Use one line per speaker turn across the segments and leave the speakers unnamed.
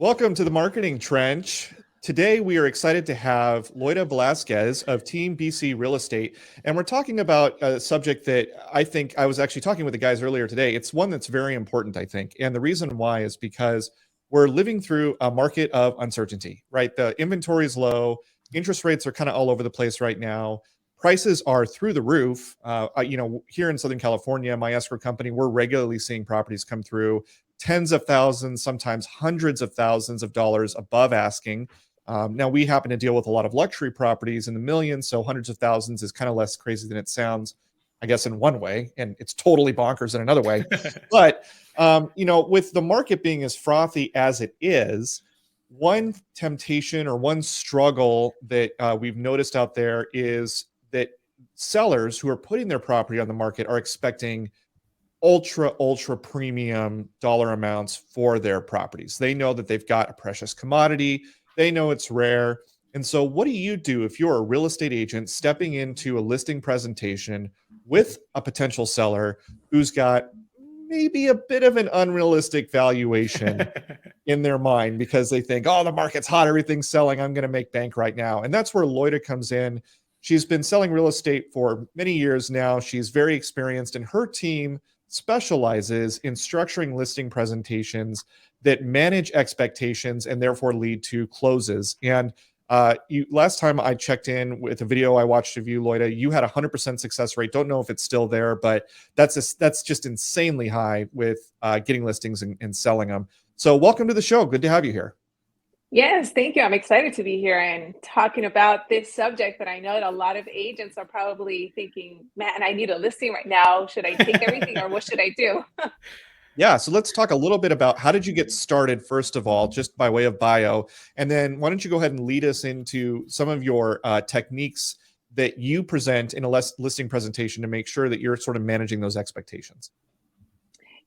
Welcome to the Marketing Trench. Today, we are excited to have Loida Velasquez of Team BC Real Estate. And we're talking about a subject that I think I was actually talking with the guys earlier today. It's one that's very important, I think. And the reason why is because we're living through a market of uncertainty, right? The inventory is low. Interest rates are kind of all over the place right now. Prices are through the roof. Here in Southern California, my escrow company, we're regularly seeing properties come through tens of thousands, sometimes hundreds of thousands of dollars above asking. Now, we happen to deal with a lot of luxury properties in the millions, so hundreds of thousands is kind of less crazy than it sounds, I guess, in one way, and it's totally bonkers in another way. But, with the market being as frothy as it is, one temptation or one struggle that we've noticed out there is that sellers who are putting their property on the market are expecting ultra premium dollar amounts for their properties. They know that they've got a precious commodity. They know it's rare. And so what do you do if you're a real estate agent stepping into a listing presentation with a potential seller who's got maybe a bit of an unrealistic valuation in their mind because they think, oh, the market's hot, everything's selling, I'm going to make bank right now. And that's where Loida comes in. She's been selling real estate for many years now. She's very experienced, and her team specializes in structuring listing presentations that manage expectations and therefore lead to closes. And last time I checked in with a video I watched of you, Loida, you had 100% success rate. Don't know if it's still there, but that's just insanely high with getting listings and selling them. So welcome to the show. Good to have you here.
Yes, thank you. I'm excited to be here and talking about this subject that I know that a lot of agents are probably thinking, man, I need a listing right now. Should I take everything or what should I do?
Yeah, so let's talk a little bit about how did you get started, first of all, just by way of bio, and then why don't you go ahead and lead us into some of your techniques that you present in a listing presentation to make sure that you're sort of managing those expectations.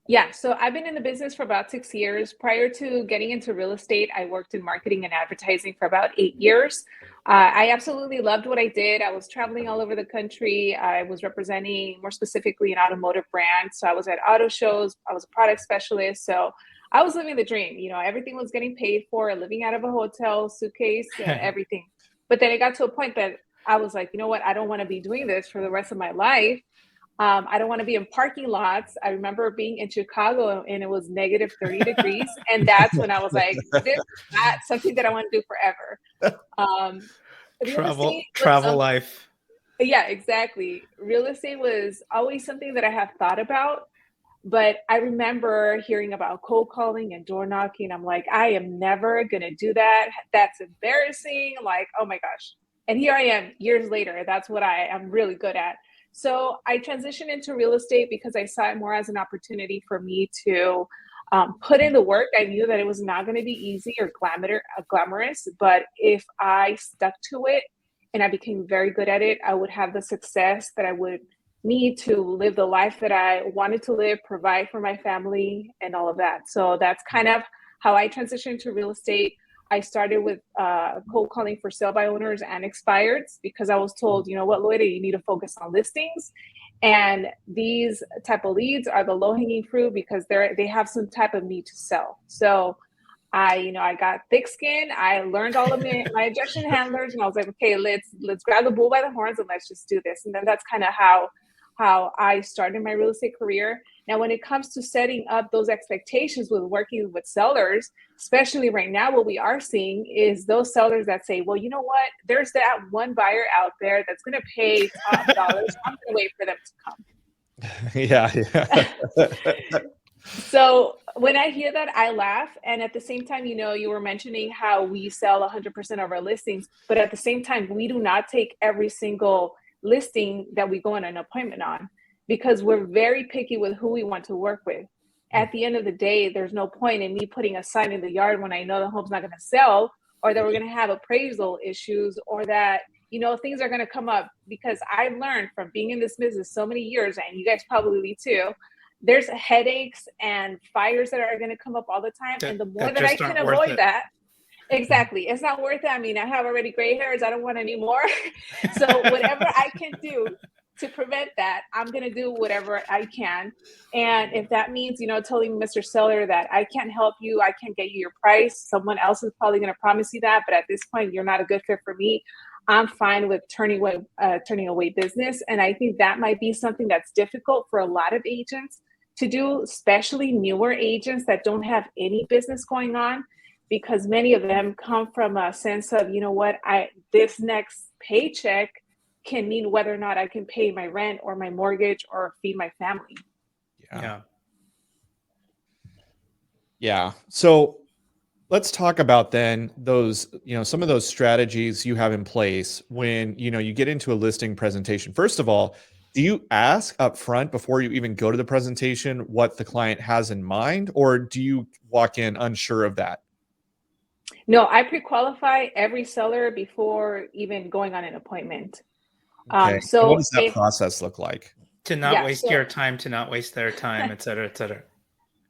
Yeah, so I've been in the business for about 6 years. Prior to getting into real estate, I worked in marketing and advertising for about 8 years. I absolutely loved what I did. I was traveling all over the country. I was representing, more specifically, an automotive brand. So I was at auto shows. I was a product specialist. So I was living the dream. Everything was getting paid for, living out of a hotel, suitcase, everything. But then it got to a point that I was like, you know what? I don't want to be doing this for the rest of my life. I don't want to be in parking lots. I remember being in Chicago and it was negative 30 degrees. And that's when I was like, this is not something that I want to do forever.
Travel life.
Yeah, exactly. Real estate was always something that I have thought about. But I remember hearing about cold calling and door knocking. I'm like, I am never going to do that. That's embarrassing. Like, oh my gosh. And here I am years later. That's what I am really good at. So I transitioned into real estate because I saw it more as an opportunity for me to put in the work. I knew that it was not going to be easy or glamorous, but if I stuck to it and I became very good at it, I would have the success that I would need to live the life that I wanted to live, provide for my family, and all of that. So that's kind of how I transitioned to real estate. I started with cold calling for sale by owners and expireds because I was told, you know what, Loida, you need to focus on listings. And these type of leads are the low-hanging fruit because they have some type of need to sell. So I got thick skin. I learned all of my objection handlers, and I was like, okay, let's grab the bull by the horns and let's just do this. And then that's kind of how I started my real estate career. Now, when it comes to setting up those expectations with working with sellers, especially right now, what we are seeing is those sellers that say, well, you know what, there's that one buyer out there that's going to pay top dollars. I'm going to wait for them to come.
Yeah.
So when I hear that, I laugh. And at the same time, you were mentioning how we sell 100% of our listings, but at the same time, we do not take every single listing that we go on an appointment on because we're very picky with who we want to work with. At the end of the day, there's no point in me putting a sign in the yard when I know the home's not going to sell, or that we're going to have appraisal issues, or that, things are going to come up, because I've learned from being in this business so many years, and you guys probably too, there's headaches and fires that are going to come up all the time. And the more that I can avoid that, exactly, it's not worth it. I mean, I have already gray hairs. I don't want any more. So whatever I can do to prevent that, I'm going to do whatever I can. And if that means, telling Mr. Seller that I can't help you, I can't get you your price, someone else is probably going to promise you that, but at this point, you're not a good fit for me, I'm fine with turning away business. And I think that might be something that's difficult for a lot of agents to do, especially newer agents that don't have any business going on, because many of them come from a sense of, this next paycheck can mean whether or not I can pay my rent or my mortgage or feed my family.
Yeah. So let's talk about then those, some of those strategies you have in place when, you get into a listing presentation. First of all, do you ask up front before you even go to the presentation what the client has in mind, or do you walk in unsure of that?
No, I pre-qualify every seller before even going on an appointment.
Okay.
So
what does that process look like?
To not waste your time, to not waste their time, et cetera, et cetera.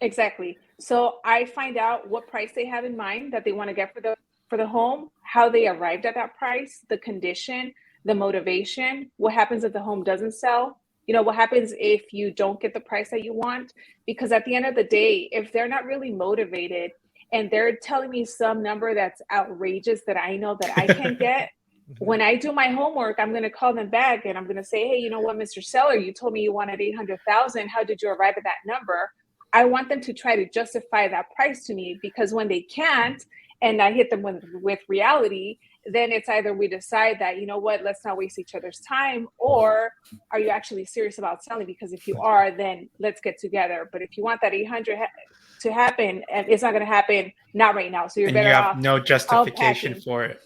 Exactly. So I find out what price they have in mind that they want to get for the home, how they arrived at that price, the condition, the motivation, what happens if the home doesn't sell, what happens if you don't get the price that you want. Because at the end of the day, if they're not really motivated and they're telling me some number that's outrageous that I know that I can't get, when I do my homework, I'm going to call them back and I'm going to say, hey, you know what, Mr. Seller, you told me you wanted 800,000. How did you arrive at that number? I want them to try to justify that price to me, because when they can't and I hit them with reality, then it's either we decide that, let's not waste each other's time, or are you actually serious about selling? Because if you are, then let's get together. But if you want that 800 to happen, and it's not going to happen, not right now. So you're better off.
No justification for it.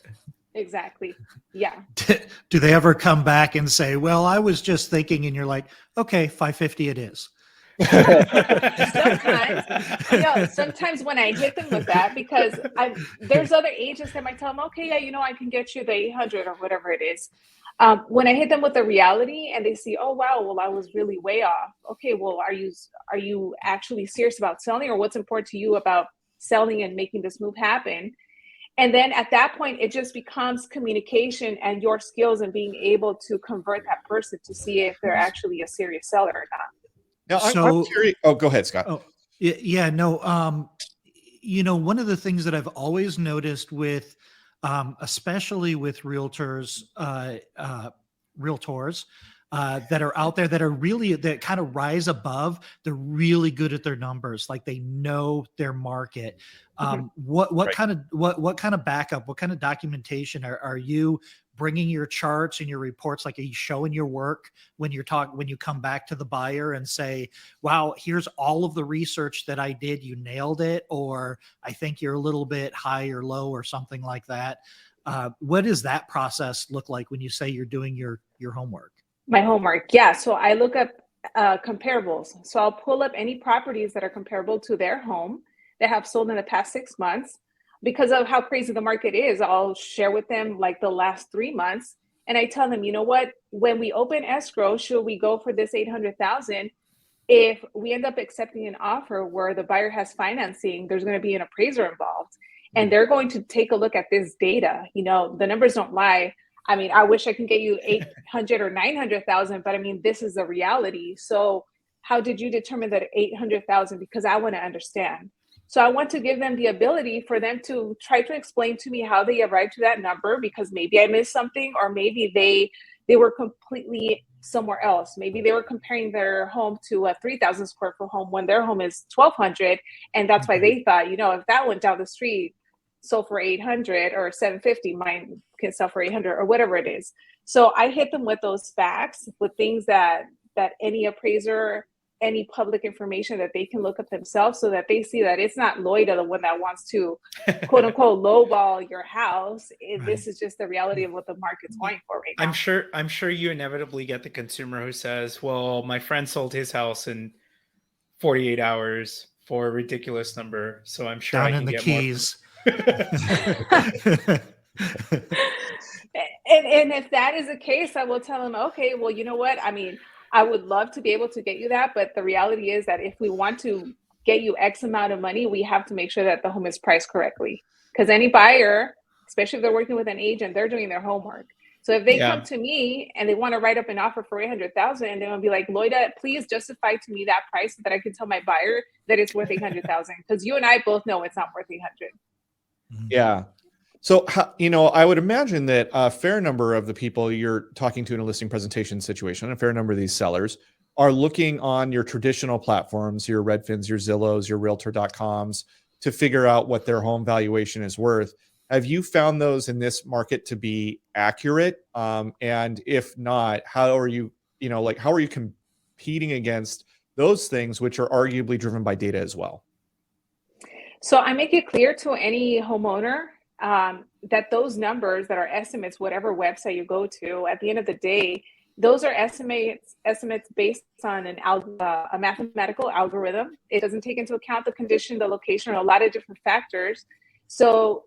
Exactly. Yeah.
Do they ever come back and say, well, I was just thinking, and you're like, okay, 550 it is.
Sometimes when I hit them with that, because there's other agents that might tell them, okay, yeah, I can get you the 800 or whatever it is. When I hit them with the reality and they see, oh wow, well, I was really way off. Okay, well, are you actually serious about selling, or what's important to you about selling and making this move happen? And then at that point, it just becomes communication and your skills and being able to convert that person to see if they're actually a serious seller or not.
Now, I'm curious. Oh, go ahead, Scott.
Oh, yeah, no. One of the things that I've always noticed with, especially with realtors that are out there that are really, that kind of rise above, they're really good at their numbers. Like they know their market. What kind of backup, what kind of documentation are you bringing your charts and your reports? Like, are you showing your work when you come back to the buyer and say, wow, here's all of the research that I did, you nailed it, or I think you're a little bit high or low or something like that? What does that process look like when you say you're doing your homework?
My homework. Yeah. So I look up comparables. So I'll pull up any properties that are comparable to their home that have sold in the past 6 months. Because of how crazy the market is, I'll share with them like the last 3 months. And I tell them, you know what, when we open escrow, should we go for this 800,000? If we end up accepting an offer where the buyer has financing, there's going to be an appraiser involved. And they're going to take a look at this data. The numbers don't lie. I mean, I wish I can get you 800 or 900,000, but I mean, this is the reality. So how did you determine that 800,000? Because I want to understand. So I want to give them the ability for them to try to explain to me how they arrived to that number, because maybe I missed something, or maybe they were completely somewhere else. Maybe they were comparing their home to a 3,000 square foot home when their home is 1,200. And that's why they thought, if that went down the street, sold for 800 or 750, mine can sell for 800 or whatever it is. So I hit them with those facts, with things that any appraiser, any public information that they can look up themselves, so that they see that it's not Loida, the one that wants to quote unquote lowball your house. Right. This is just the reality of what the market's going for right now.
I'm sure you inevitably get the consumer who says, well, my friend sold his house in 48 hours for a ridiculous number, so I'm sure
down
I
in
can
the
get
keys.
And if that is the case, I will tell them, okay, well, you know what? I mean, I would love to be able to get you that, but the reality is that if we want to get you X amount of money, we have to make sure that the home is priced correctly. Because any buyer, especially if they're working with an agent, they're doing their homework. So if they come to me and they want to write up an offer for 800,000, and they're gonna be like, Loida, please justify to me that price so that I can tell my buyer that it's worth 800,000, because you and I both know it's not worth 800.
Yeah. So, I would imagine that a fair number of the people you're talking to in a listing presentation situation, a fair number of these sellers are looking on your traditional platforms, your Redfins, your Zillows, your Realtor.coms, to figure out what their home valuation is worth. Have you found those in this market to be accurate? And if not, how are you competing against those things, which are arguably driven by data as well?
So I make it clear to any homeowner that those numbers that are estimates, whatever website you go to, at the end of the day, those are estimates based on a mathematical algorithm. It doesn't take into account the condition, the location, or a lot of different factors. So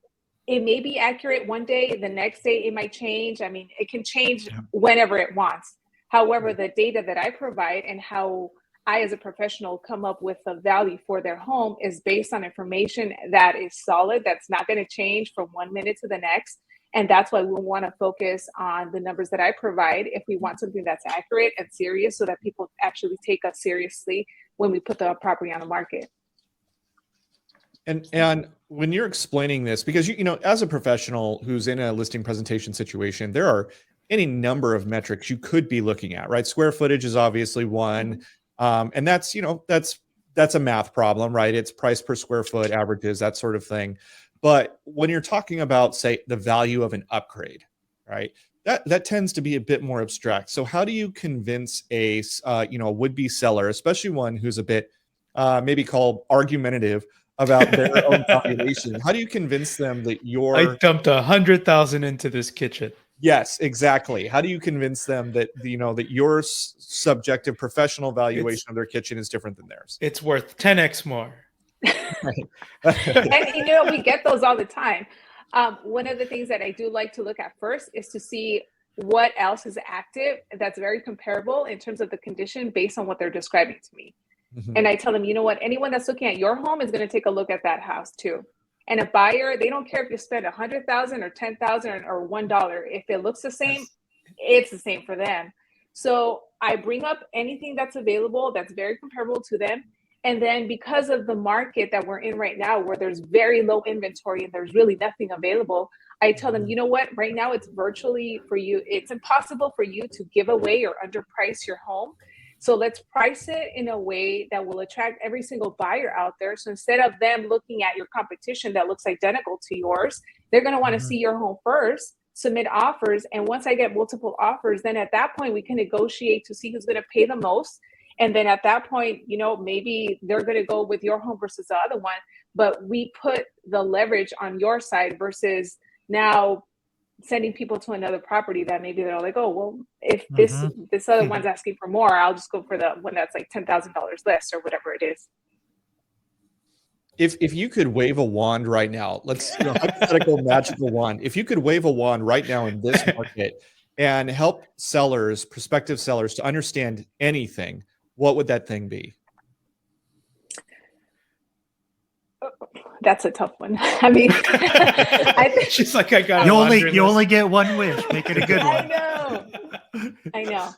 it may be accurate one day, the next day it might change. I mean, it can change whenever it wants. However, the data that I provide and how I, as a professional, come up with a value for their home is based on information that is solid, that's not going to change from 1 minute to the next. And that's why we want to focus on the numbers that I provide if we want something that's accurate and serious, so that people actually take us seriously when we put the property on the market.
And when you're explaining this, because as a professional who's in a listing presentation situation, there are any number of metrics you could be looking at, right? Square footage is obviously one. And that's a math problem, right? It's price per square foot, averages, that sort of thing. But when you're talking about, say, the value of an upgrade, right? That tends to be a bit more abstract. So how do you convince a would-be seller, especially one who's a bit maybe called argumentative about their own valuation? How do you convince them that
I dumped 100,000 into this kitchen?
Yes, exactly. How do you convince them that that your subjective professional valuation of their kitchen is different than theirs?
It's worth 10x more.
And we get those all the time. One of the things that I do like to look at first is to see what else is active that's very comparable in terms of the condition based on what they're describing to me. And I tell them, you know what, anyone that's looking at your home is going to take a look at that house too. And a buyer, they don't care if you spend 100,000 or 10,000 or $1. If it looks the same, it's the same for them. So I bring up anything that's available that's very comparable to them. And then because of the market that we're in right now, where there's very low inventory and there's really nothing available, I tell them, you know what, right now it's virtually for you, it's impossible for you to give away or underprice your home. So let's price it in a way that will attract every single buyer out there. So instead of them looking at your competition that looks identical to yours, they're going to want to see your home first, submit offers. And once I get multiple offers, then at that point, we can negotiate to see who's going to pay the most. And then at that point, maybe they're going to go with your home versus the other one. But we put the leverage on your side versus now sending people to another property that maybe they're like, oh, well, if this other one's asking for more, I'll just go for the one that's like $10,000 less or whatever it is.
If you could wave a wand right now, let's hypothetical magical wand. If you could wave a wand right now in this market and help prospective sellers to understand anything, what would that thing be?
That's a tough one. I mean,
she's like, I got
you only get one wish. Make it a good one.
I know.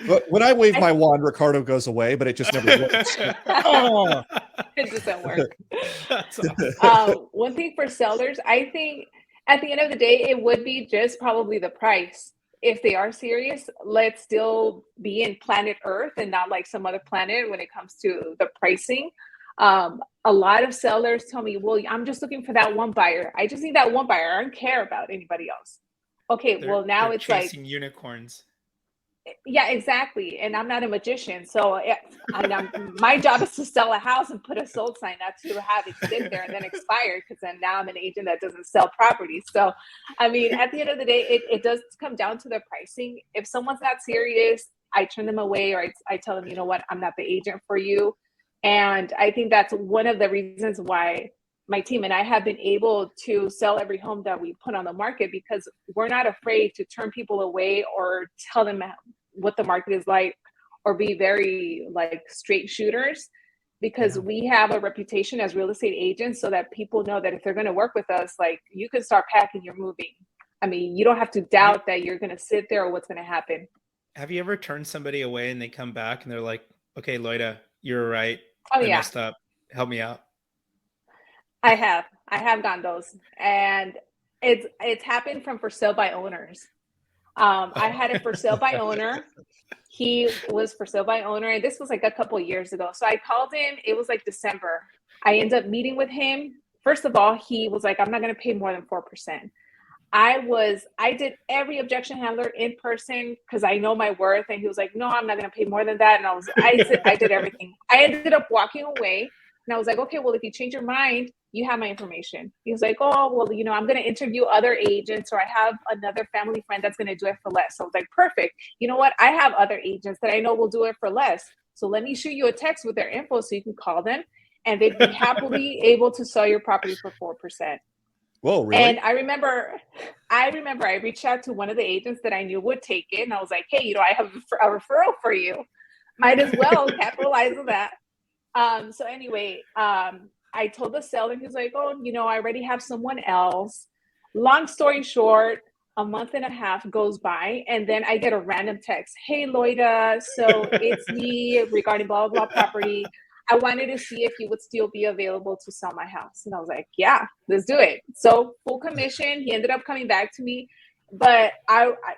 But when I wave my wand, Ricardo goes away, but it just never works.
It doesn't work. One thing for sellers, I think at the end of the day, it would be just probably the price. If they are serious, let's still be in planet Earth and not like some other planet when it comes to the pricing. A lot of sellers tell me, well, I'm just looking for that one buyer. I just need that one buyer. I don't care about anybody else. Okay, well, now it's like
unicorns.
Yeah, exactly. And I'm not a magician. So my job is to sell a house and put a sold sign, not to have it sit there and then expire, because then now I'm an agent that doesn't sell properties. So, I mean, at the end of the day, it does come down to the pricing. If someone's not serious, I turn them away, or I tell them, you know what, I'm not the agent for you. And I think that's one of the reasons why my team and I have been able to sell every home that we put on the market, because we're not afraid to turn people away or tell them what the market is like, or be very like straight shooters, because we have a reputation as real estate agents, so that people know that if they're going to work with us, like, you can start packing, you're moving. I mean, you don't have to doubt that you're going to sit there or what's going to happen.
Have you ever turned somebody away and they come back and they're like, okay, Loida, you're right.
Oh
I
yeah,
messed up. Help me out.
I have gotten those, and it's happened from for sale by owners. I had a for sale by owner. He was for sale by owner, and this was like a couple of years ago. So I called him. It was like December. I ended up meeting with him. First of all, he was like, "I'm not going to pay more than 4%." I did every objection handler in person because I know my worth, and he was like, "No, I'm not going to pay more than that." And I did everything. I ended up walking away, and I was like, "Okay, well, if you change your mind, you have my information." He was like, "Oh, well, I'm going to interview other agents, or I have another family friend that's going to do it for less." So I was like, "Perfect. You know what? I have other agents that I know will do it for less. So let me shoot you a text with their info so you can call them, and they'd be happily able to sell your property for 4%."
Whoa, really?
And I remember I reached out to one of the agents that I knew would take it, and I was like, "Hey, I have a referral for you. Might as well capitalize on that." So anyway, I told the seller, he's like, "Oh, I already have someone else." Long story short, a month and a half goes by, and then I get a random text. "Hey, Loida, so it's me regarding blah, blah, blah property. I wanted to see if you would still be available to sell my house." And I was like, "Yeah, let's do it." So full commission. He ended up coming back to me, but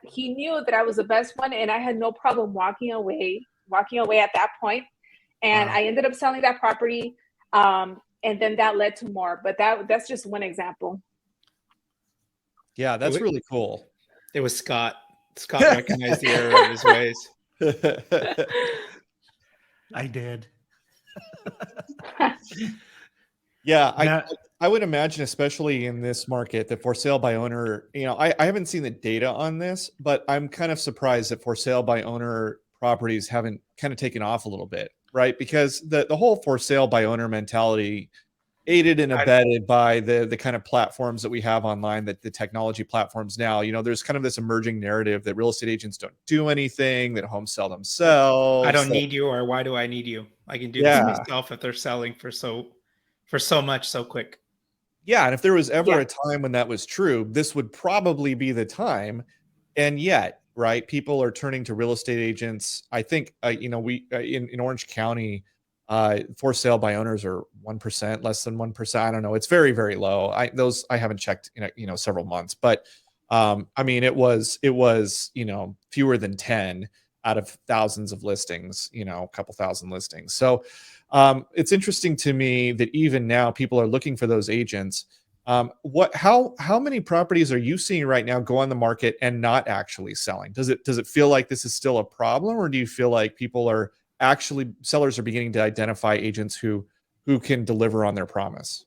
he knew that I was the best one, and I had no problem walking away at that point. And
Wow.
I ended up selling that property. And then that led to more, but that's just one example.
Yeah, that's really cool.
It was Scott. Scott recognized the error of his ways.
I did.
Yeah,
Now-
I would imagine, especially in this market, that for sale by owner, I haven't seen the data on this, but I'm kind of surprised that for sale by owner properties haven't kind of taken off a little bit, right? Because the whole for sale by owner mentality, aided and abetted by the kind of platforms that we have online, that the technology platforms now, there's kind of this emerging narrative that real estate agents don't do anything, that homes sell themselves.
I don't need you, or why do I need you? I can do
Yeah.
this myself if they're selling for so much so quick.
Yeah, and if there was ever a time when that was true, this would probably be the time. And yet, right, people are turning to real estate agents. I think we in Orange County, for sale by owners are 1%, less than 1%. I don't know. It's very, very low. I haven't checked in several months, but I mean, it was fewer than 10 out of thousands of listings, a couple thousand listings. So it's interesting to me that even now people are looking for those agents. How many properties are you seeing right now go on the market and not actually selling? Does it feel like this is still a problem, or do you feel like sellers are beginning to identify agents who can deliver on their promise?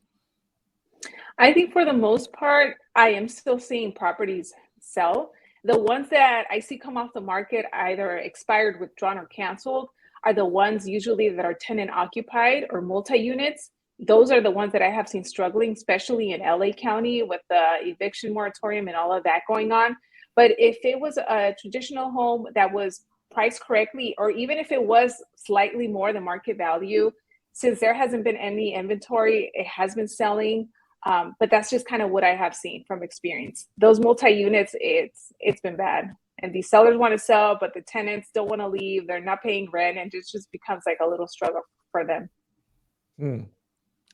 I think for the most part, I am still seeing properties sell. The ones that I see come off the market, either expired, withdrawn, or canceled, are the ones usually that are tenant occupied or multi-units. Those are the ones that I have seen struggling, especially in LA County with the eviction moratorium and all of that going on. But if it was a traditional home that was priced correctly, or even if it was slightly more than market value, since there hasn't been any inventory, it has been selling. But that's just kind of what I have seen from experience. Those multi-units, it's been bad. And these sellers want to sell, but the tenants don't want to leave. They're not paying rent, and it just becomes like a little struggle for them.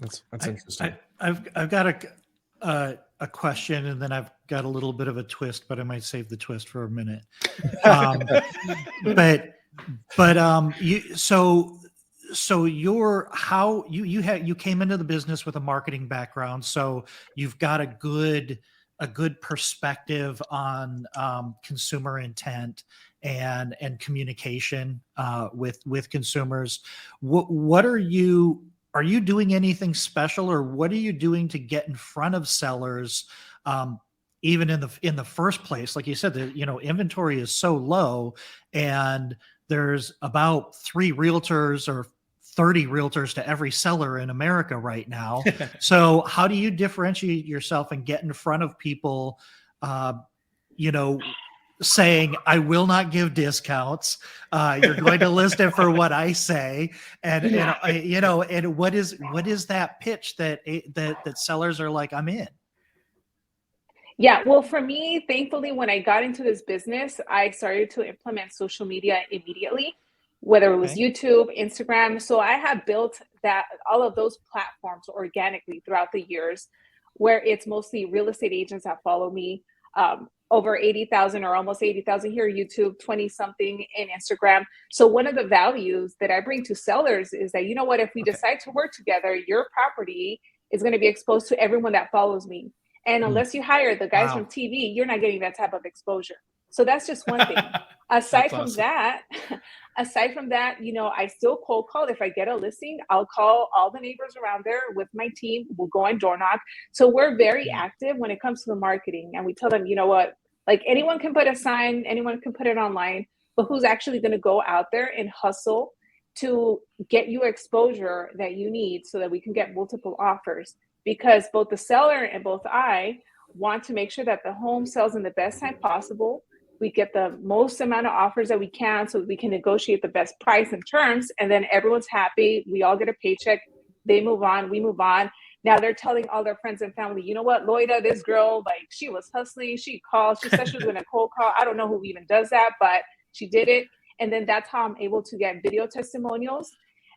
That's interesting.
I've got a question, and then I've got a little bit of a twist, but I might save the twist for a minute. You came into the business with a marketing background, so you've got a good perspective on consumer intent and communication with consumers. What are you doing anything special, or what are you doing to get in front of sellers, even in the first place? Like you said, inventory is so low, and there's about 3 realtors or 30 realtors to every seller in America right now. So how do you differentiate yourself and get in front of people, saying, "I will not give discounts. You're going to list it for what I say," and what is that pitch that sellers are like, "I'm in"?
Yeah, well, for me, thankfully, when I got into this business, I started to implement social media immediately, whether it was
Okay.
YouTube, Instagram. So I have built that all of those platforms organically throughout the years, where it's mostly real estate agents that follow me. Over 80,000 or almost 80,000 here, YouTube, 20 something in Instagram. So one of the values that I bring to sellers is that, you know what, if we
Okay.
decide to work together, your property is going to be exposed to everyone that follows me. And unless you hire the guys from TV, you're not getting that type of exposure. So that's just one thing. Aside
That's
from
awesome.
that, you know, I still cold call. If I get a listing, I'll call all the neighbors around there with my team. We'll go and door knock. So we're very active when it comes to the marketing. And we tell them, you know what, like anyone can put a sign, anyone can put it online, but who's actually going to go out there and hustle to get you exposure that you need so that we can get multiple offers? Because both the seller and both I want to make sure that the home sells in the best time possible. We get the most amount of offers that we can so we can negotiate the best price and terms, and then everyone's happy. We all get a paycheck. They move on, we move on. Now they're telling all their friends and family, you know what, Loida, this girl, like she was hustling. She called, she said she was going to cold call. I don't know who even does that, but she did it. And then that's how I'm able to get video testimonials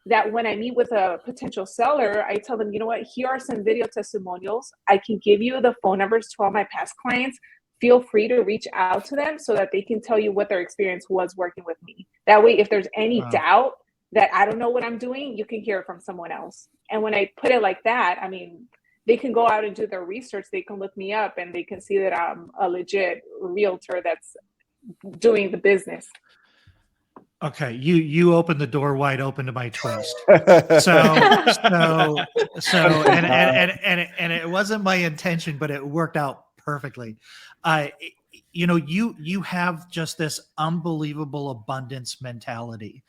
that when I meet with a potential seller, I tell them, you know what, here are some video testimonials. I can give you the phone numbers to all my past clients. Feel free to reach out to them so that they can tell you what their experience was working with me. That way, if there's any doubt that I don't know what I'm doing, you can hear it from someone else. And when I put it like that, I mean, they can go out and do their research. They can look me up and they can see that I'm a legit realtor that's doing the business.
Okay, you opened the door wide open to my twist. So and it wasn't my intention, but it worked out perfectly. You know, you have just this unbelievable abundance mentality.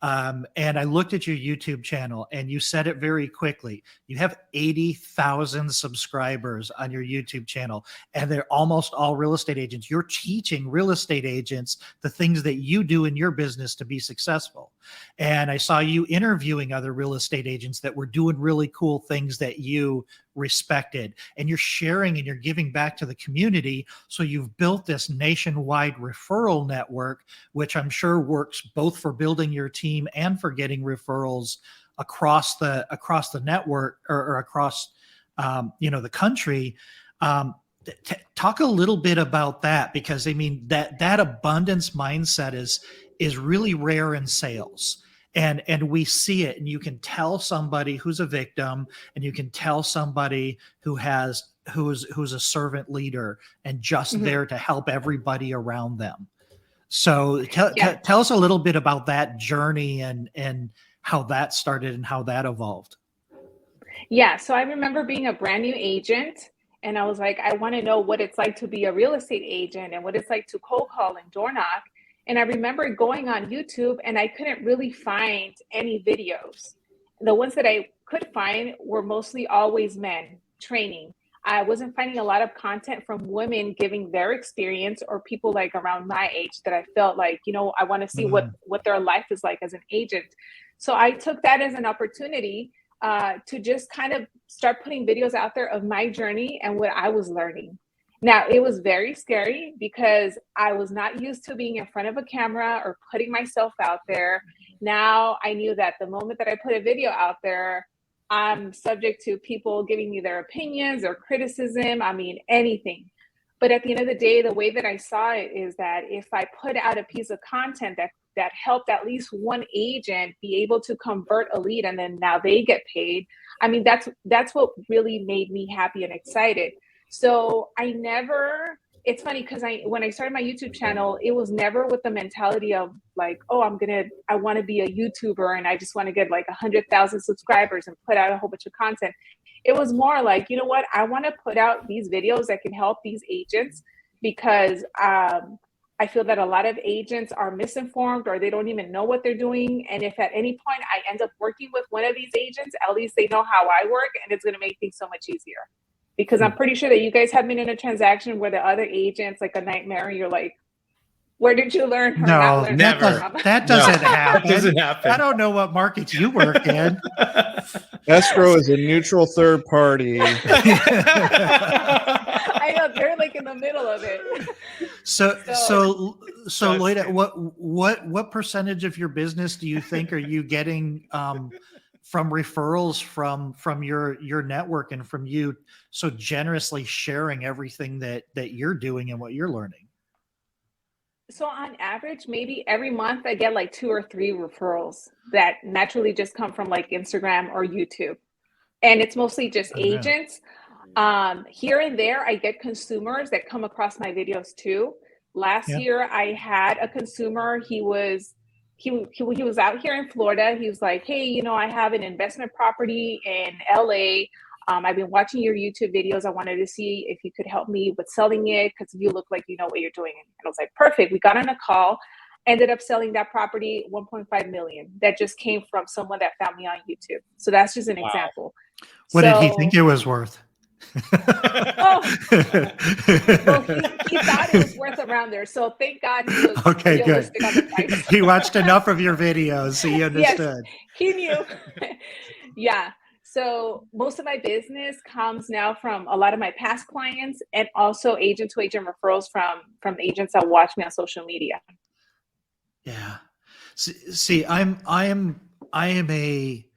And I looked at your YouTube channel and you said it very quickly. You have 80,000 subscribers on your YouTube channel, and they're almost all real estate agents. You're teaching real estate agents the things that you do in your business to be successful. And I saw you interviewing other real estate agents that were doing really cool things that you respected, and you're sharing and you're giving back to the community. So you've built this nationwide referral network, which I'm sure works both for building your team and for getting referrals across the network or across the country. Talk a little bit about that, because I mean that abundance mindset is really rare in sales. And we see it, and you can tell somebody who's a victim, and you can tell somebody who's a servant leader and just there to help everybody around them. So tell us a little bit about that journey and how that started and how that evolved.
Yeah, so I remember being a brand new agent, and I was like, I want to know what it's like to be a real estate agent and what it's like to cold call and door knock. And I remember going on YouTube and I couldn't really find any videos. The ones that I could find were mostly always men training. I wasn't finding a lot of content from women giving their experience, or people like around my age that I felt like, you know, I want to see what their life is like as an agent. So I took that as an opportunity to just kind of start putting videos out there of my journey and what I was learning. Now, it was very scary because I was not used to being in front of a camera or putting myself out there. Now I knew that the moment that I put a video out there, I'm subject to people giving me their opinions or criticism. I mean, anything. But at the end of the day, the way that I saw it is that if I put out a piece of content that helped at least one agent be able to convert a lead, and then now they get paid, I mean, that's what really made me happy and excited. So it's funny because when I started my YouTube channel, it was never with the mentality of like, oh, I want to be a YouTuber and I just want to get like 100,000 subscribers and put out a whole bunch of content. It was more like, you know what, I want to put out these videos that can help these agents, because I feel that a lot of agents are misinformed or they don't even know what they're doing. And if at any point I end up working with one of these agents, at least they know how I work, and it's going to make things so much easier. Because I'm pretty sure that you guys have been in a transaction where the other agent's like a nightmare. And you're like, where did you learn?
No,
never.
That doesn't happen.
That doesn't happen.
I don't know what markets you work in.
Escrow is a neutral third party.
I know they're like in the middle of it.
So
That's
Loida,
good.
what percentage of your business do you think are you getting from referrals from your network and from you so generously sharing everything that you're doing and what you're learning?
So on average, maybe every month I get like 2 or 3 referrals that naturally just come from like Instagram or YouTube. And it's mostly just
Oh, yeah.
agents. Here and there, I get consumers that come across my videos too. Last
Yeah.
year, I had a consumer. He was out here in Florida. He was like, "Hey, I have an investment property in LA. I've been watching your YouTube videos. I wanted to see if you could help me with selling it because you look like you know what you're doing." And I was like, "Perfect." We got on a call. Ended up selling that property 1.5 million. That just came from someone that found me on YouTube. So that's just an example.
What did he
So,
think it was worth?
well, he thought it was worth around there. So thank God he was
Okay, good.
realistic on the price.
He watched enough of your videos, so he
Yes,
understood.
he knew. Yeah. So most of my business comes now from a lot of my past clients and also agent to agent referrals from agents that watch me on social media.
Yeah. See, I am a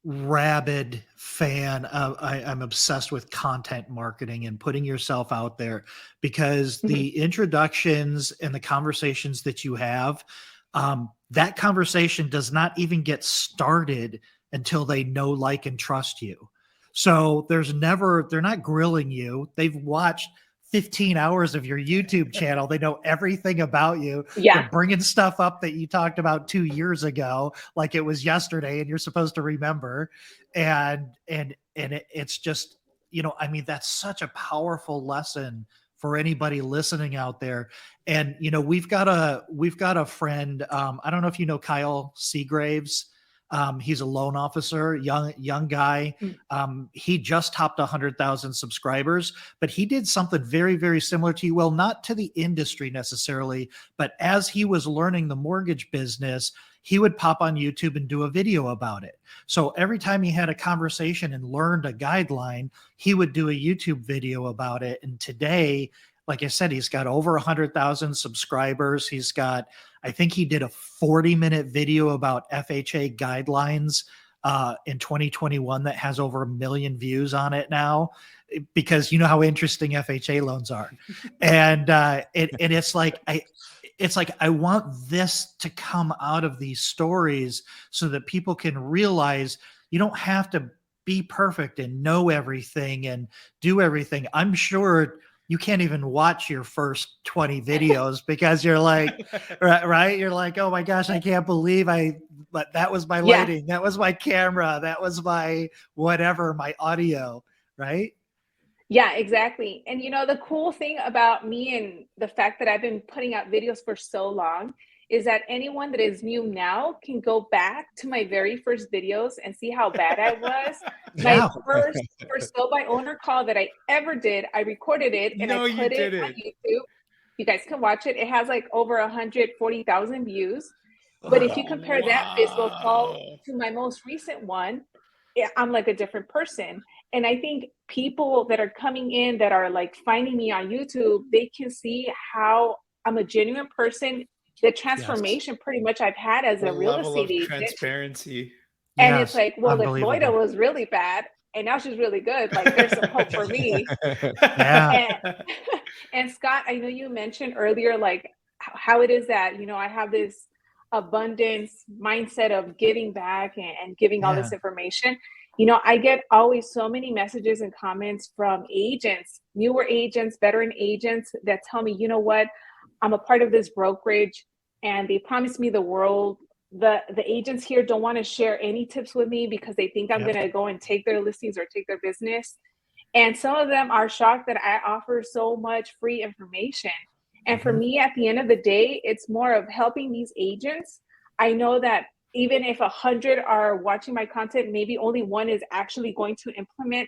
rabid fan of, I'm obsessed with content marketing and putting yourself out there because the introductions and the conversations that you have, that conversation does not even get started until they know, like, and trust you. So they're not grilling you. They've watched 15 hours of your YouTube channel. They know everything about you.
Yeah.
They're bringing stuff up that you talked about 2 years ago, like it was yesterday and you're supposed to remember. And it's just, I mean, that's such a powerful lesson for anybody listening out there. And, we've got a friend. I don't know if you know Kyle Seagraves. He's a loan officer, young guy. He just topped 100,000 subscribers, but he did something very, very similar to you. Well, not to the industry necessarily, but as he was learning the mortgage business, he would pop on YouTube and do a video about it. So every time he had a conversation and learned a guideline, he would do a YouTube video about it. And today, like I said, he's got over 100,000 subscribers. I think he did a 40-minute video about FHA guidelines in 2021 that has over 1 million views on it now, because you know how interesting FHA loans are. And it's like, I want this to come out of these stories so that people can realize you don't have to be perfect and know everything and do everything. I'm sure you can't even watch your first 20 videos because you're like, right? You're like, oh my gosh, I can't believe but that was my lighting. That was my camera. That was my whatever, my audio, right?
Yeah, exactly. And the cool thing about me and the fact that I've been putting out videos for so long is that anyone that is new now can go back to my very first videos and see how bad I was.
Yeah.
My first sell by owner call that I ever did, I recorded it and I put it on YouTube. You guys can watch it. It has like over 140,000 views. But if you compare that physical call to my most recent one, I'm like a different person. And I think people that are coming in that are like finding me on YouTube, they can see how I'm a genuine person. The transformation pretty much I've had as a real estate agent.
Transparency.
And it's like, well, if
unbelievable.
Loida was really bad and now she's really good, like there's some hope for me.
Yeah.
And Scott, I know you mentioned earlier, like how it is that, I have this abundance mindset of giving back and giving all this information. I get always so many messages and comments from agents, newer agents, veteran agents that tell me, you know what, I'm a part of this brokerage and they promised me the world. The agents here don't want to share any tips with me because they think I'm going to go and take their listings or take their business. And some of them are shocked that I offer so much free information. And for me, at the end of the day, it's more of helping these agents. I know that even if 100 are watching my content, maybe only one is actually going to implement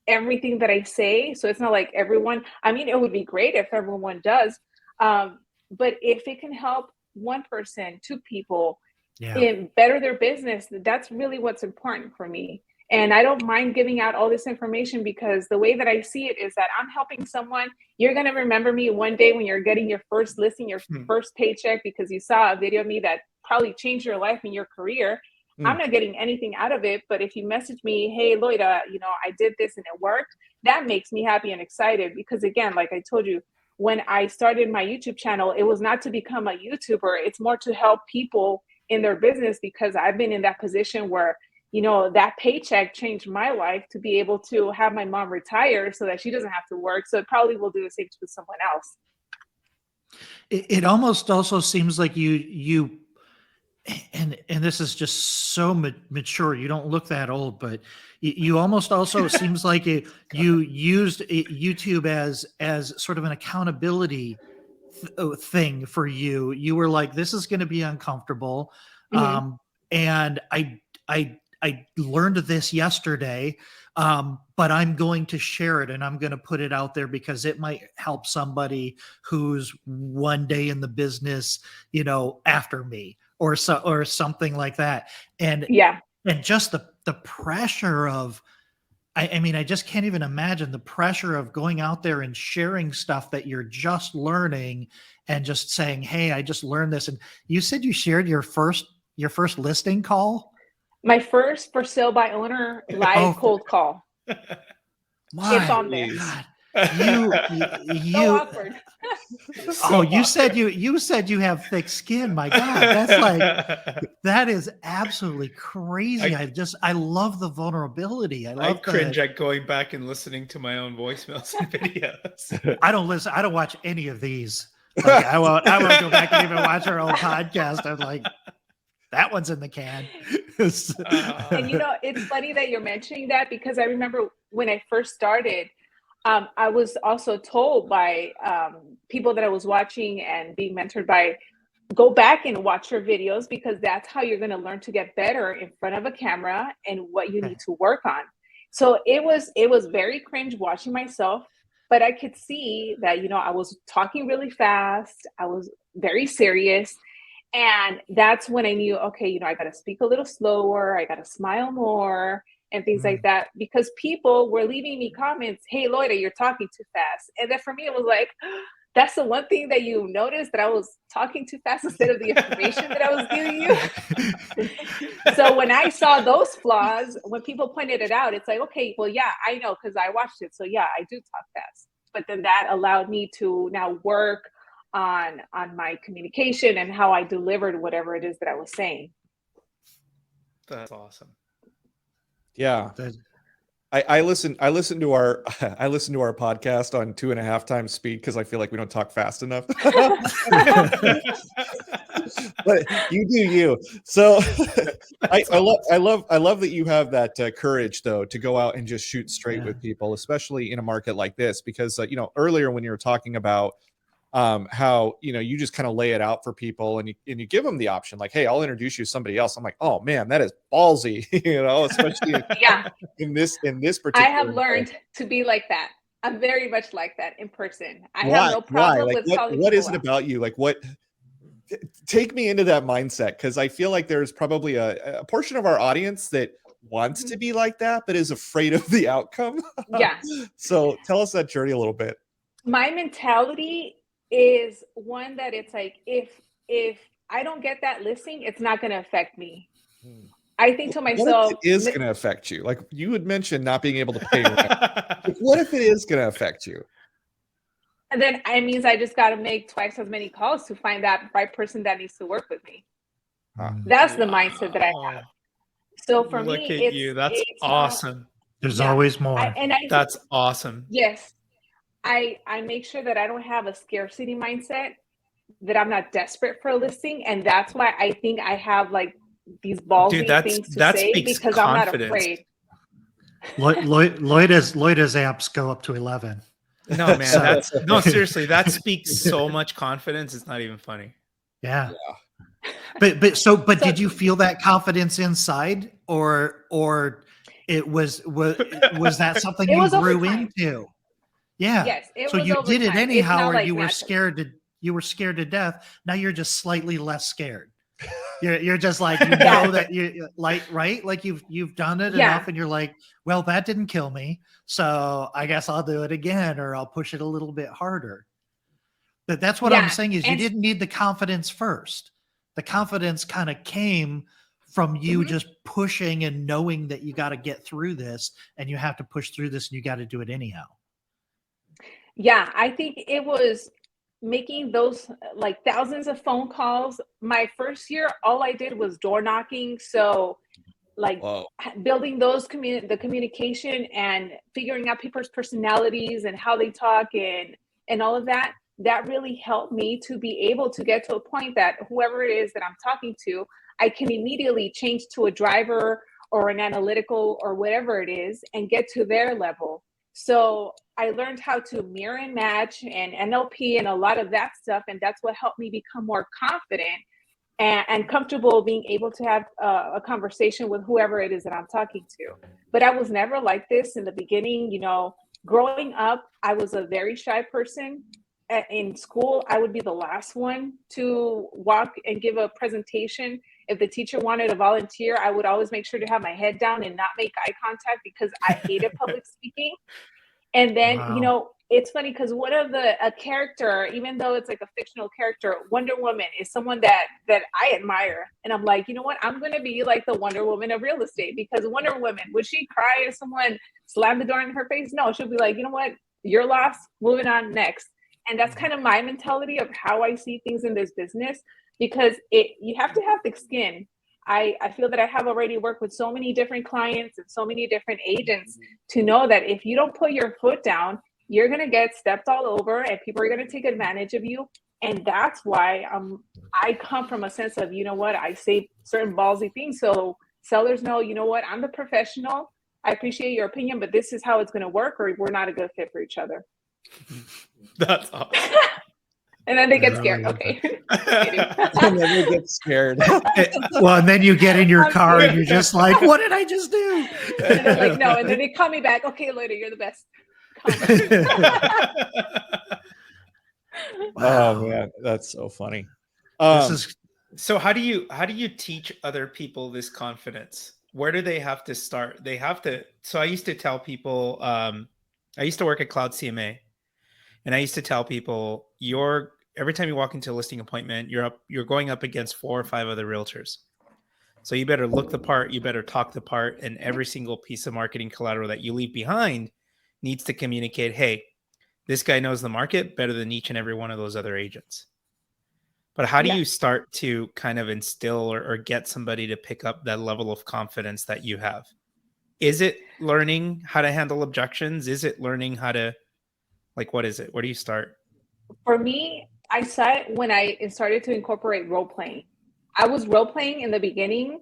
everything that I say. So it's not like everyone, I mean, it would be great if everyone does. But if it can help one person, two people, and better their business, that's really what's important for me. And I don't mind giving out all this information because the way that I see it is that I'm helping someone. You're going to remember me one day when you're getting your first listing, your first paycheck, because you saw a video of me that probably changed your life and your career. I'm not getting anything out of it. But if you message me, hey, Loida, you know, I did this and it worked, that makes me happy and excited. Because again, like I told you, when I started my YouTube channel, it was not to become a YouTuber. It's more to help people in their business, because I've been in that position where, you know, that paycheck changed my life to be able to have my mom retire so that she doesn't have to work. So it probably will do the same to someone else.
It almost also seems like you and this is just so mature. You don't look that old, but you almost also you used YouTube as sort of an accountability thing for you. You were like, this is going to be uncomfortable. And I learned this yesterday, but I'm going to share it and I'm going to put it out there because it might help somebody who's one day in the business, you know, after me or something like that. And just the pressure of, I mean, I just can't even imagine the pressure of going out there and sharing stuff that you're just learning and just saying, hey, I just learned this. And you said you shared your first listing call?
My first for sale by owner live cold call. It's on there.
God.
So awkward.
You said you have thick skin. My God, that's like, that is absolutely crazy. I love the vulnerability. I
cringe at going back and listening to my own voicemails and videos.
I don't watch any of these. Like, I won't go back and even watch our own podcast. I'm like, that one's in the can.
And you know, it's funny that you're mentioning that, because I remember when I first started, I was also told by people that I was watching and being mentored by, go back and watch your videos, because that's how you're going to learn to get better in front of a camera and what you need to work on. So it was very cringe watching myself, but I could see that, you know, I was talking really fast. I was very serious. And that's when I knew, okay, you know, I got to speak a little slower. I got to smile more and things like that, because people were leaving me comments, hey, Loida, you're talking too fast. And then for me, it was like, that's the one thing that you noticed, that I was talking too fast instead of the information that I was giving you. So when I saw those flaws, when people pointed it out, it's like, okay, well, yeah, I know, because I watched it. So yeah, I do talk fast. But then that allowed me to now work on my communication and how I delivered whatever it is that I was saying.
That's awesome.
Yeah. I listen to our podcast on 2.5 times speed because I feel like we don't talk fast enough. But you do you. So I love that you have that courage though to go out and just shoot straight with people, especially in a market like this, because you know, earlier when you were talking about how, you know, you just kind of lay it out for people and you give them the option, like, hey, I'll introduce you to somebody else. I'm like, oh man, that is ballsy, you know, especially in this particular.
I have learned to be like that. I'm very much like that in person. I have no problem with calling
what is it
out.
about you? Like, take me into that mindset, because I feel like there's probably a portion of our audience that wants to be like that, but is afraid of the outcome.
Yeah.
So tell us that journey a little bit. My
mentality is one that it's like, if I don't get that listing, it's not going to affect me. I think to myself,
what if it is going to affect you? Like you had mentioned not being able to pay rent. What if it is going to affect you?
And then it means I just got to make twice as many calls to find that right person that needs to work with me. That's the mindset that I have. So for me,
look at you. That's awesome.
There's always more.
That's awesome.
Yes. I make sure that I don't have a scarcity mindset, that I'm not desperate for a listing. And that's why I think I have like these ballsy things to say, because I'm not afraid.
Loida's apps go up to 11.
No, man. Seriously, that speaks so much confidence. It's not even funny.
Yeah. But did you feel that confidence inside, or it was that something you grew into? Yeah.
Yes.
So you did it anyhow, or you were scared to death. Now you're just slightly less scared. You're just like, you know, that you like, right? Like you've done it enough, and you're like, well, that didn't kill me, so I guess I'll do it again, or I'll push it a little bit harder. But that's what I'm saying is, you didn't need the confidence first. The confidence kind of came from you just pushing and knowing that you got to get through this, and you have to push through this, and you got to do it anyhow.
Yeah, I think it was making those like thousands of phone calls. My first year, all I did was door knocking. So like building those the communication and figuring out people's personalities and how they talk and all of that, that really helped me to be able to get to a point that whoever it is that I'm talking to, I can immediately change to a driver or an analytical or whatever it is and get to their level. So I learned how to mirror and match and NLP and a lot of that stuff. And that's what helped me become more confident and comfortable being able to have a conversation with whoever it is that I'm talking to. But I was never like this in the beginning. You know, growing up, I was a very shy person. In school, I would be the last one to walk and give a presentation. If the teacher wanted to volunteer, I would always make sure to have my head down and not make eye contact because I hated public speaking. And then, you know, it's funny because one of a character, even though it's like a fictional character, Wonder Woman is someone that I admire. And I'm like, you know what? I'm going to be like the Wonder Woman of real estate, because Wonder Woman, would she cry if someone slammed the door in her face? No, she'll be like, you know what? You're lost. Moving on next. And that's kind of my mentality of how I see things in this business, because you have to have thick skin. I feel that I have already worked with so many different clients and so many different agents to know that if you don't put your foot down, you're going to get stepped all over and people are going to take advantage of you. And that's why I come from a sense of, you know what, I say certain ballsy things. So sellers know, you know what, I'm the professional. I appreciate your opinion, but this is how it's going to work, or we're not a good fit for each other.
That's awesome.
And then they get scared. Okay.
And then they get scared.
Well, and then you get in your car and you're just like, what did I just do?
And I'm like, no. And then they call me back. Okay, later, you're the best.
Oh man, that's so funny.
So how do you teach other people this confidence? Where do they have to start? They have to. So I used to tell people, I used to work at Cloud CMA, and I used to tell people, every time you walk into a listing appointment, you're going up against 4 or 5 other realtors. So you better look the part, you better talk the part, and every single piece of marketing collateral that you leave behind needs to communicate, hey, this guy knows the market better than each and every one of those other agents. But how do you start to kind of instill or get somebody to pick up that level of confidence that you have? Is it learning how to handle objections? Is it learning how to, like, what is it? Where do you start?
For me, I saw it when I started to incorporate role playing. I was role playing in the beginning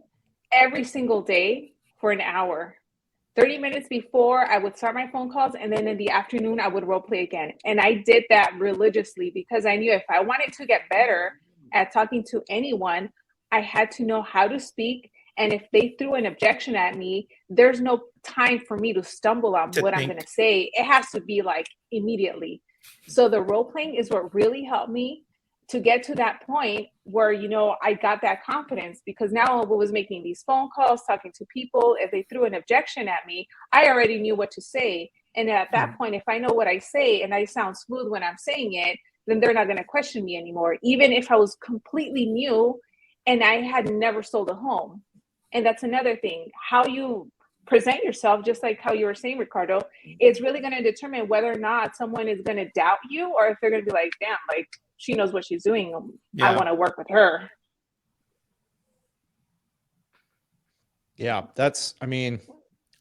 every single day for an hour. 30 minutes before, I would start my phone calls, and then in the afternoon, I would role play again. And I did that religiously because I knew if I wanted to get better at talking to anyone, I had to know how to speak. And if they threw an objection at me, there's no time for me to stumble on what I'm going to say. It has to be like immediately. So the role playing is what really helped me to get to that point where, you know, I got that confidence, because now I was making these phone calls, talking to people. If they threw an objection at me, I already knew what to say. And at that point, if I know what I say and I sound smooth when I'm saying it, then they're not going to question me anymore, even if I was completely new and I had never sold a home. And that's another thing, how you present yourself, just like how you were saying, Ricardo, is really going to determine whether or not someone is going to doubt you, or if they're going to be like, damn, like, she knows what she's doing. I want to work with her.
Yeah, I mean,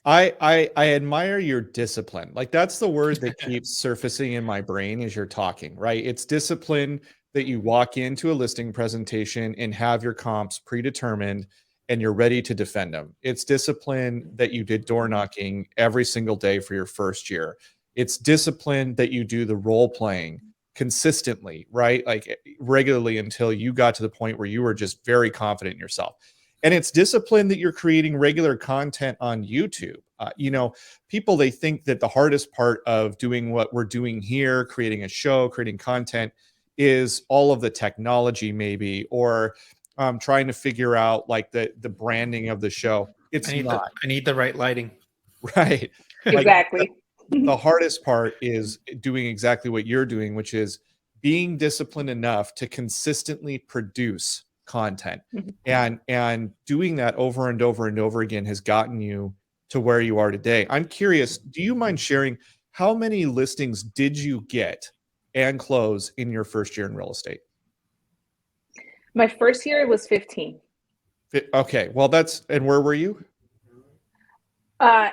I admire your discipline. Like, that's the word that keeps surfacing in my brain as you're talking, right? It's discipline that you walk into a listing presentation and have your comps predetermined and you're ready to defend them. It's discipline that you did door knocking every single day for your first year. It's discipline that you do the role playing consistently, right? Like regularly, until you got to the point where you were just very confident in yourself. And it's discipline that you're creating regular content on YouTube. You know, people, they think that the hardest part of doing what we're doing here, creating a show, creating content, is all of the technology maybe, or trying to figure out like the branding of the show. It's not
I need the right lighting.
right.
Exactly.
The hardest part is doing exactly what you're doing, which is being disciplined enough to consistently produce content. And doing that over and over and over again has gotten you to where you are today. I'm curious, do you mind sharing how many listings did you get and close in your first year in real estate?
My first year it was 15.
Okay, well and where were you?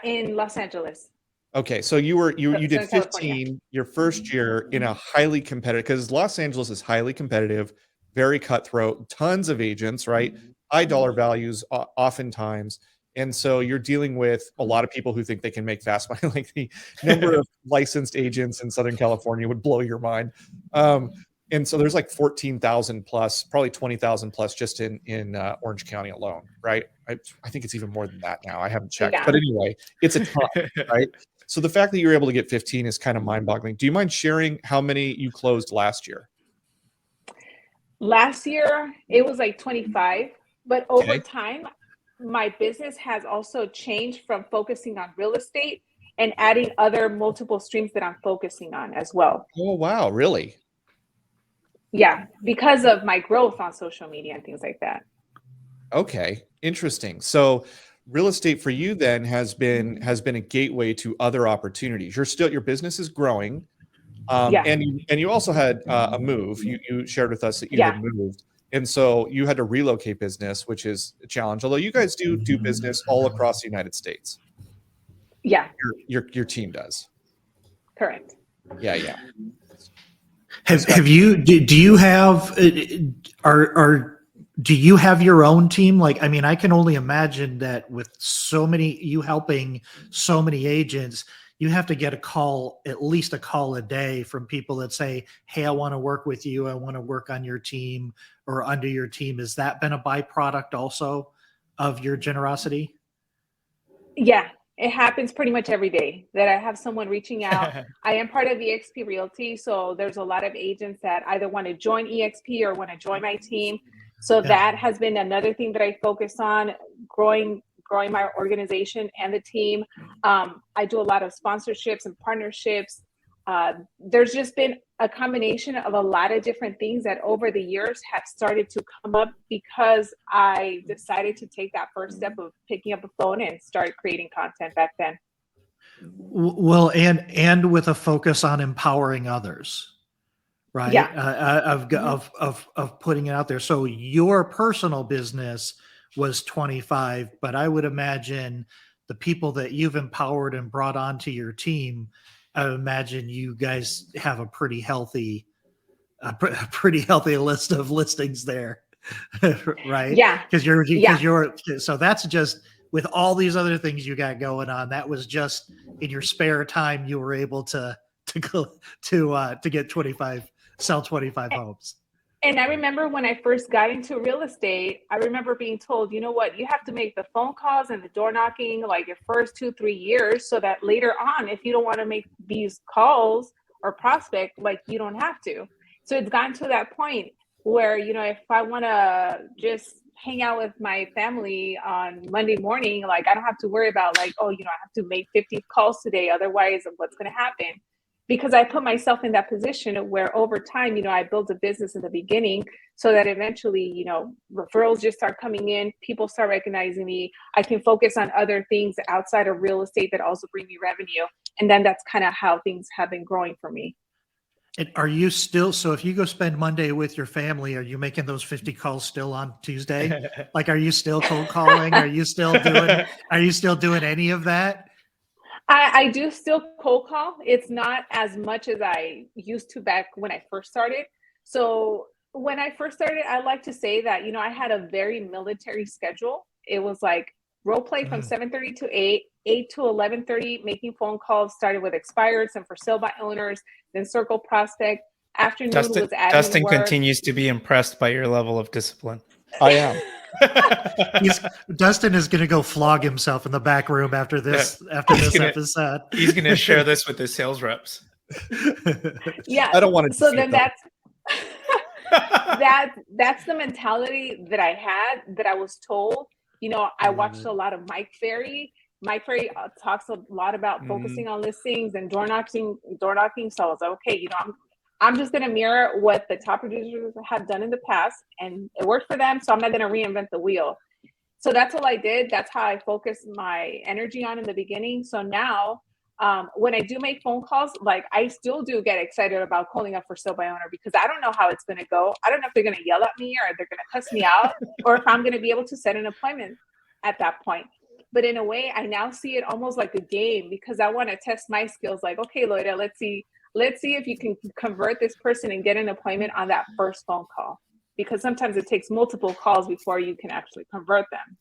In Los Angeles.
Okay, so you did 15
California.
your first year in a highly competitive, because Los Angeles is highly competitive, very cutthroat, tons of agents, right? High dollar values oftentimes. And so you're dealing with a lot of people who think they can make fast money. Like the number of licensed agents in Southern California would blow your mind. And so there's like 14,000 plus, probably 20,000 plus just in Orange County alone, right? I think it's even more than that now. I haven't checked.
Yeah.
But anyway, it's a ton, right? So the fact that you were able to get 15 is kind of mind-boggling. Do you mind sharing how many you closed last year?
Last year, it was like 25. But over time, my business has also changed from focusing on real estate and adding other multiple streams that I'm focusing on as well.
Oh, wow. Really?
Yeah, because of my growth on social media and things like that.
Okay, interesting. So real estate for you then has been a gateway to other opportunities. Your business is growing. And you also had a move. You shared with us that you had moved. And so you had to relocate business, which is a challenge. Although you guys do business all across the United States.
Yeah.
Your team does.
Correct.
Yeah.
Have you? Do you have? Do you have your own team? Like, I mean, I can only imagine that with you helping so many agents, you have to get at least a call a day from people that say, "Hey, I want to work with you. I want to work on your team or under your team." Has that been a byproduct also of your generosity?
Yeah, it happens pretty much every day that I have someone reaching out. I am part of EXP Realty, so there's a lot of agents that either want to join EXP or want to join my team. So that has been another thing that I focus on, growing my organization and the team. I do a lot of sponsorships and partnerships. There's just been a combination of a lot of different things that over the years have started to come up because I decided to take that first step of picking up a phone and start creating content back then.
Well, and with a focus on empowering others, right?
Yeah.
Of putting it out there. So your personal business was 25, but I would imagine the people that you've empowered and brought onto your team, I would imagine you guys have a pretty healthy list of listings there, right?
Yeah.
So that's just with all these other things you got going on. That was just in your spare time you were able to get 25, sell 25 homes.
And I remember when I first got into real estate, I remember being told, you know what, you have to make the phone calls and the door knocking like your first 2-3 years so that later on, if you don't want to make these calls or prospect, like you don't have to. So it's gotten to that point where, you know, if I want to just hang out with my family on Monday morning, like I don't have to worry about like, oh, you know, I have to make 50 calls today. Otherwise, what's going to happen? Because I put myself in that position where over time, you know, I built a business in the beginning so that eventually, you know, referrals just start coming in, people start recognizing me. I can focus on other things outside of real estate that also bring me revenue. And then that's kind of how things have been growing for me.
And are you still, so if you go spend Monday with your family, are you making those 50 calls still on Tuesday? Like, are you still cold calling? Are you still doing any of that?
I do still cold call. It's not as much as I used to back when I first started. So when I first started, I like to say that, you know, I had a very military schedule. It was like role play from 7:30 to 8 to 11:30, making phone calls, started with expireds and for sale by owners, then circle prospect. Afternoon was admin
Dustin
work.
continues to be impressed by your level of discipline.
I am.
Dustin is going to go flog himself in the back room after this episode.
He's going to share this with his sales reps.
Yeah.
I don't want to.
So then that's that's the mentality that I had, that I was told. You know, I watched a lot of Mike Ferry. Mike Ferry talks a lot about focusing on listings and door knocking. So I was like, okay, you know, I'm just going to mirror what the top producers have done in the past, and it worked for them. So I'm not going to reinvent the wheel. So that's all I did. That's how I focused my energy on in the beginning. So now, when I do make phone calls, like I still do get excited about calling up for sale by owner, because I don't know how it's going to go. I don't know if they're going to yell at me or they're going to cuss me out, or if I'm going to be able to set an appointment at that point. But in a way, I now see it almost like a game, because I want to test my skills. Like, okay, Loida, let's see if you can convert this person and get an appointment on that first phone call, because sometimes it takes multiple calls before you can actually convert them.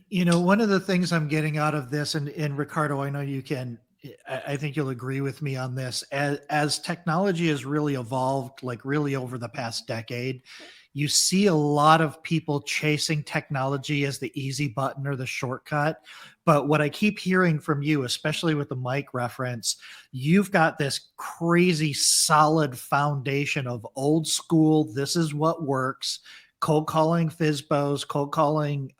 You know, one of the things I'm getting out of this, and Ricardo, I know you can, I think you'll agree with me on this, as technology has really evolved, like really over the past decade, you see a lot of people chasing technology as the easy button or the shortcut. But what I keep hearing from you, especially with the mic reference, you've got this crazy solid foundation of old school. This is what works. Cold calling FSBOs, cold calling,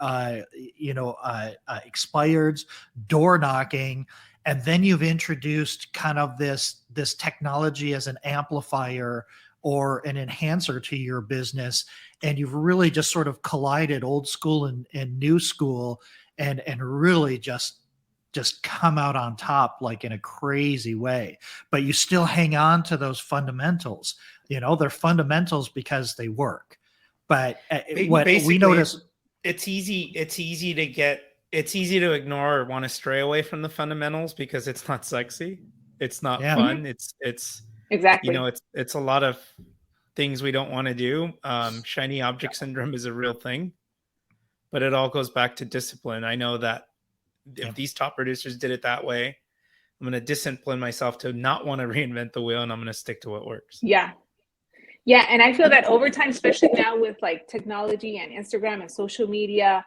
expireds, door knocking. And then you've introduced kind of this technology as an amplifier or an enhancer to your business. And you've really just sort of collided old school and new school and really just come out on top, like in a crazy way. But you still hang on to those fundamentals. You know, they're fundamentals because they work. But what we notice,
it's easy to ignore or want to stray away from the fundamentals because it's not sexy. It's not fun. It's
exactly,
you know, it's a lot of things we don't want to do. Shiny object syndrome is a real thing, but it all goes back to discipline. I know that if these top producers did it that way, I'm going to discipline myself to not want to reinvent the wheel, and I'm going to stick to what works.
Yeah, and I feel that over time, especially now with like technology and Instagram and social media,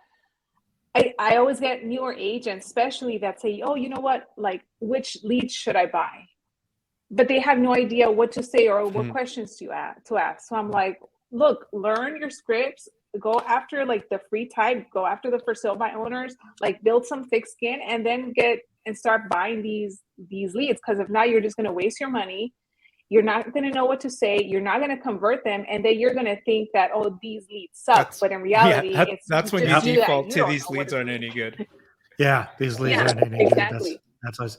I always get newer agents, especially that say, oh, you know what, like, which leads should I buy? But they have no idea what to say or what questions to ask. So I'm like, look, learn your scripts, go after like the free type, go after the for sale by owners, like build some thick skin, and then start buying these leads. Because if not, you're just going to waste your money. You're not going to know what to say. You're not going to convert them. And then you're going to think that, oh, these leads suck. But in reality,
that's when you default to these leads aren't any good.
Yeah, these leads aren't any
exactly.
good. That's what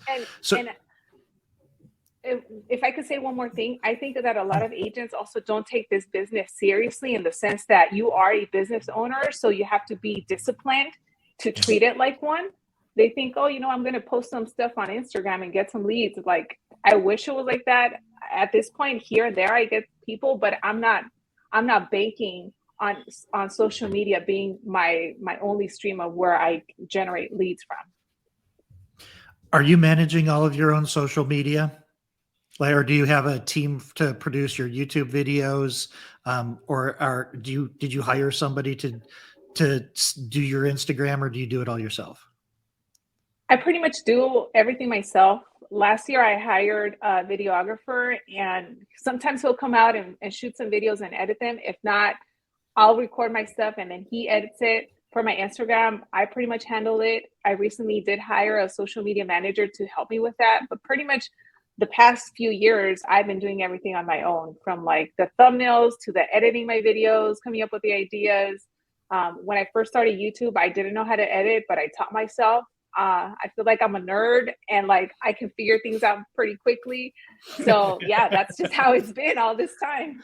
and if I could say one more thing, I think that a lot of agents also don't take this business seriously, in the sense that you are a business owner. So you have to be disciplined to treat it like one. They think, oh, you know, I'm going to post some stuff on Instagram and get some leads. Like, I wish it was like that. At this point, here and there, I get people, but I'm not banking on social media being my only stream of where I generate leads from.
Are you managing all of your own social media? Or do you have a team to produce your YouTube videos? Or did you hire somebody to do your Instagram, or do you do it all yourself?
I pretty much do everything myself. Last year, I hired a videographer, and sometimes he'll come out and shoot some videos and edit them. If not, I'll record my stuff and then he edits it. For my Instagram, I pretty much handle it. I recently did hire a social media manager to help me with that. But pretty much the past few years, I've been doing everything on my own, from like the thumbnails to the editing my videos, coming up with the ideas. When I first started YouTube, I didn't know how to edit, but I taught myself. I feel like I'm a nerd and like I can figure things out pretty quickly. So yeah, that's just how it's been all this time.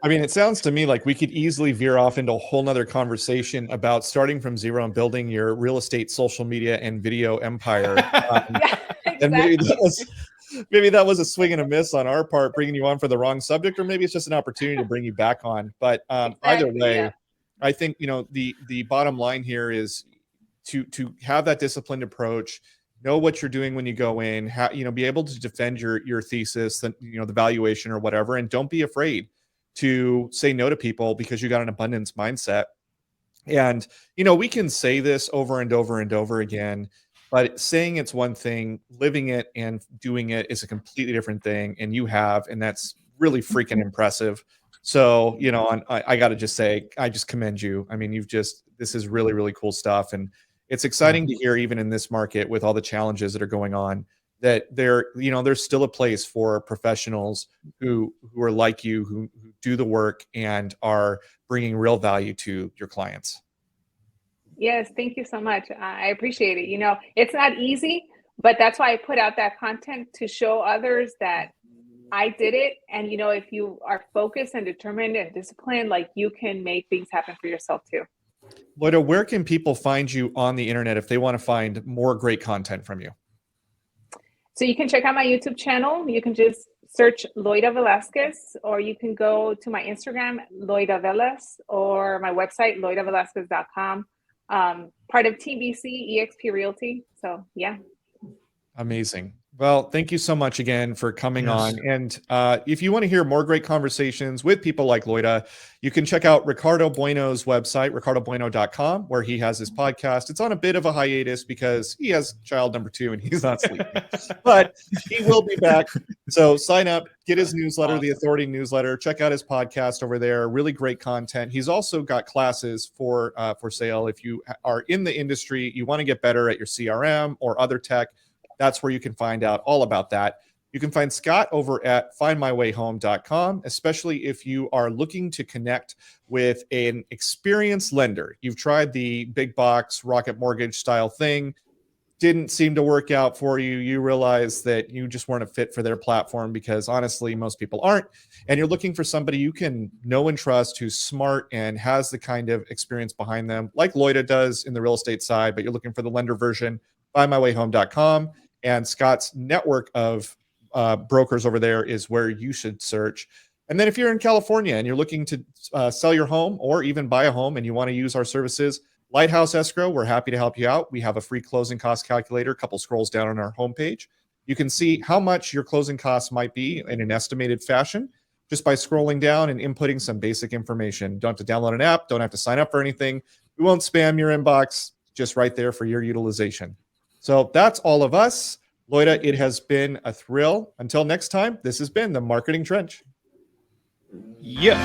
I mean, it sounds to me like we could easily veer off into a whole nother conversation about starting from zero and building your real estate, social media, and video empire.
Yeah, exactly.
And maybe that was a swing and a miss on our part, bringing you on for the wrong subject, or maybe it's just an opportunity to bring you back on. But either way, I think, you know, the bottom line here is to have that disciplined approach, know what you're doing when you go in, be able to defend your thesis, the valuation or whatever, and don't be afraid to say no to people because you got an abundance mindset. And, we can say this over and over and over again, but saying it's one thing, living it and doing it is a completely different thing. And that's really freaking impressive. So, you know, I got to just say, I just commend you. I mean, this is really, really cool stuff. And it's exciting to hear, even in this market with all the challenges that are going on, that there's still a place for professionals who are like you, who do the work and are bringing real value to your clients.
Yes, thank you so much. I appreciate it. You know, it's not easy, but that's why I put out that content to show others that I did it. And, you know, if you are focused and determined and disciplined, like, you can make things happen for yourself too.
Loida, where can people find you on the internet if they want to find more great content from you?
So you can check out my YouTube channel. You can just search Loida Velasquez, or you can go to my Instagram, Loida Velas, or my website, loidavelasquez.com. Part of TBC EXP Realty. So yeah.
Amazing. Well, thank you so much again for coming on. And if you want to hear more great conversations with people like Loida, you can check out Ricardo Bueno's website, ricardobueno.com, where he has his podcast. It's on a bit of a hiatus because he has child number 2 and he's not sleeping, but he will be back. So sign up, get his newsletter, The Authority newsletter, check out his podcast over there. Really great content. He's also got classes for sale. If you are in the industry, you want to get better at your CRM or other tech, that's where you can find out all about that. You can find Scott over at findmywayhome.com, especially if you are looking to connect with an experienced lender. You've tried the big box Rocket Mortgage style thing, didn't seem to work out for you. You realize that you just weren't a fit for their platform, because honestly, most people aren't. And you're looking for somebody you can know and trust, who's smart and has the kind of experience behind them, like Loida does in the real estate side, but you're looking for the lender version, findmywayhome.com. And Scott's network of brokers over there is where you should search. And then if you're in California and you're looking to sell your home or even buy a home and you want to use our services, Lighthouse Escrow, we're happy to help you out. We have a free closing cost calculator, a couple scrolls down on our homepage. You can see how much your closing costs might be in an estimated fashion just by scrolling down and inputting some basic information. Don't have to download an app, don't have to sign up for anything. We won't spam your inbox, just right there for your utilization. So that's all of us. Loida, it has been a thrill. Until next time, this has been the Marketing Trench.
Yeah.